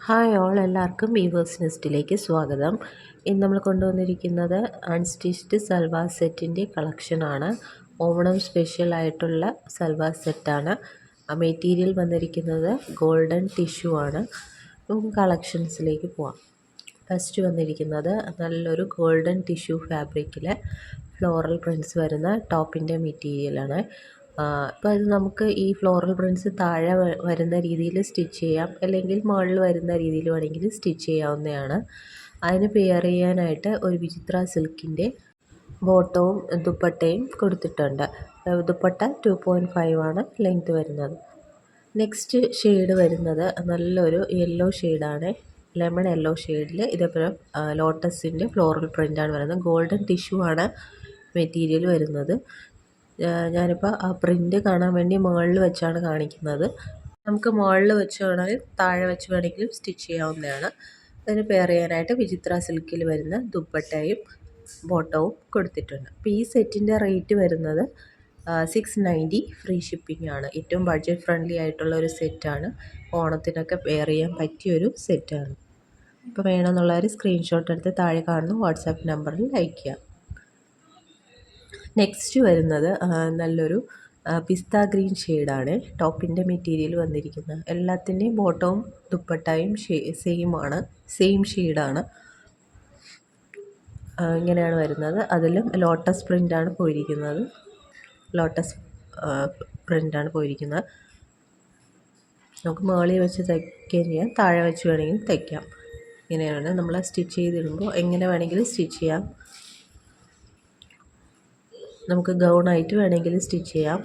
Hi all, എല്ലാവർക്കും weavers നെസ്റ്റിലേക്ക് സ്വാഗതം. ഇന്ന് നമ്മൾ കൊണ്ടുവന്നിരിക്കുന്നത് അൺസ്റ്റിച്ച്ഡ് സൽവാർ സെറ്റിൻ്റെ കളക്ഷനാണ്. ഓണം സ്പെഷ്യൽ ആയിട്ടുള്ള സൽവാർ സെറ്റാണ്. മെറ്റീരിയൽ വന്നിരിക്കുന്നത് ഗോൾഡൻ ടിഷ്യൂ ആണ്. നമുക്ക് കളക്ഷൻസിലേക്ക് പോവാം. ഫസ്റ്റ് വന്നിരിക്കുന്നത് നല്ലൊരു ഗോൾഡൻ ടിഷ്യൂ ഫാബ്രിക്കിൽ ഫ്ലോറൽ പ്രിൻറ്റ്സ് വരുന്ന ടോപ്പിൻ്റെ മെറ്റീരിയലാണ്. അപ്പോൾ അത് നമുക്ക് ഈ ഫ്ലോറൽ പ്രിൻറ്റ്സ് താഴെ വരുന്ന രീതിയിൽ സ്റ്റിച്ച് ചെയ്യാം, അല്ലെങ്കിൽ മുകളിൽ വരുന്ന രീതിയിൽ വേണമെങ്കിൽ സ്റ്റിച്ച് ചെയ്യാവുന്നതാണ്. അതിന് പെയർ ചെയ്യാനായിട്ട് ഒരു വിചിത്ര സിൽക്കിൻ്റെ ബോട്ടവും ദുപ്പട്ടയും കൊടുത്തിട്ടുണ്ട്. ദുപ്പട്ട 2.5 ആണ് ലെങ്ത് വരുന്നത്. നെക്സ്റ്റ് ഷെയ്ഡ് വരുന്നത് നല്ലൊരു യെല്ലോ ഷെയ്ഡാണ്. ലെമൺ യെല്ലോ ഷെയ്ഡിൽ ഇതേപോലെ ലോട്ടസിൻ്റെ ഫ്ലോറൽ പ്രിൻ്റാണ് വരുന്നത്. ഗോൾഡൻ ടിഷ്യൂ ആണ് മെറ്റീരിയൽ വരുന്നത്. ഞാനിപ്പോൾ ആ പ്രിൻ്റ് കാണാൻ വേണ്ടി മുകളിൽ വെച്ചാണ് കാണിക്കുന്നത്. നമുക്ക് മുകളിൽ വെച്ച് വേണമെങ്കിൽ താഴെ വെച്ച് വേണമെങ്കിലും സ്റ്റിച്ച് ചെയ്യാവുന്നതാണ്. അതിന് പെയർ ചെയ്യാനായിട്ട് വിചിത്ര സിൽക്കിൽ വരുന്ന ദുപ്പട്ടയും ബോട്ടവും കൊടുത്തിട്ടുണ്ട്. അപ്പോൾ ഈ സെറ്റിൻ്റെ റേറ്റ് വരുന്നത് 690 ഫ്രീ ഷിപ്പിംഗ് ആണ്. ഏറ്റവും ബഡ്ജറ്റ് ഫ്രണ്ട്ലി ആയിട്ടുള്ള ഒരു സെറ്റാണ്. ഓണത്തിനൊക്കെ പെയർ ചെയ്യാൻ പറ്റിയൊരു സെറ്റാണ്. ഇപ്പോൾ വേണമെന്നുള്ളവർ സ്ക്രീൻഷോട്ട് എടുത്ത് താഴെ കാണുന്ന വാട്സാപ്പ് നമ്പറിൽ അയയ്ക്കുക. നെക്സ്റ്റ് വരുന്നത് നല്ലൊരു പിസ്ത ഗ്രീൻ ഷെയ്ഡാണ് ടോപ്പിൻ്റെ മെറ്റീരിയൽ വന്നിരിക്കുന്നത്. എല്ലാത്തിൻ്റെയും ബോട്ടവും ദുപ്പട്ടയും സെയിം ഷെയ്ഡാണ്. ഇങ്ങനെയാണ് വരുന്നത്. അതിലും ലോട്ടസ് പ്രിൻ്റാണ് പോയിരിക്കുന്നത്. നമുക്ക് മുകളിൽ വെച്ച് തയ്ക്കുകയും ചെയ്യാം, താഴെ വെച്ച് വേണമെങ്കിൽ തയ്ക്കാം. ഇങ്ങനെയാണ് നമ്മൾ സ്റ്റിച്ച് ചെയ്തിടുമ്പോൾ എങ്ങനെ വേണമെങ്കിലും സ്റ്റിച്ച് ചെയ്യാം. നമുക്ക് ഗൗണായിട്ട് വേണമെങ്കിൽ സ്റ്റിച്ച് ചെയ്യാം.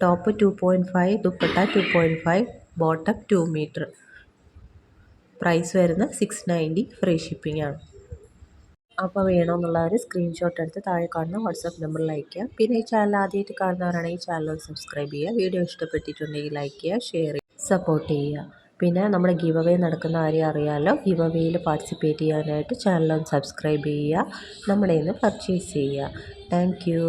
Top 2.5, dupatta 2.5, bottom 2 metre. Price വരുന്ന 690 ഫ്രീ ഷിപ്പിംഗ് ആണ്. അപ്പോൾ വേണമെന്നുള്ളവർ സ്ക്രീൻഷോട്ട് എടുത്ത് താഴെ കാണുന്ന വാട്സാപ്പ് നമ്പറിൽ അയയ്ക്കുക. പിന്നെ ഈ ചാനൽ ആദ്യമായിട്ട് കാണുന്നവരാണെങ്കിൽ ഈ ചാനൽ സബ്സ്ക്രൈബ് ചെയ്യുക. വീഡിയോ ഇഷ്ടപ്പെട്ടിട്ടുണ്ടെങ്കിൽ ലൈക്ക് ചെയ്യുക, ഷെയർ ചെയ്യുക, സപ്പോർട്ട് ചെയ്യുക. പിന്നെ നമ്മുടെ ഗിവ് അവേ നടക്കുന്ന കാര്യം അറിയാമല്ലോ. ഗിവ് അവേയിൽ പാർട്ടിസിപ്പേറ്റ് ചെയ്യാനായിട്ട് ചാനൽ സബ്സ്ക്രൈബ് ചെയ്യുക, നമ്മുടെ കയ്യിൽ നിന്ന് പർച്ചേസ് ചെയ്യുക. Thank you.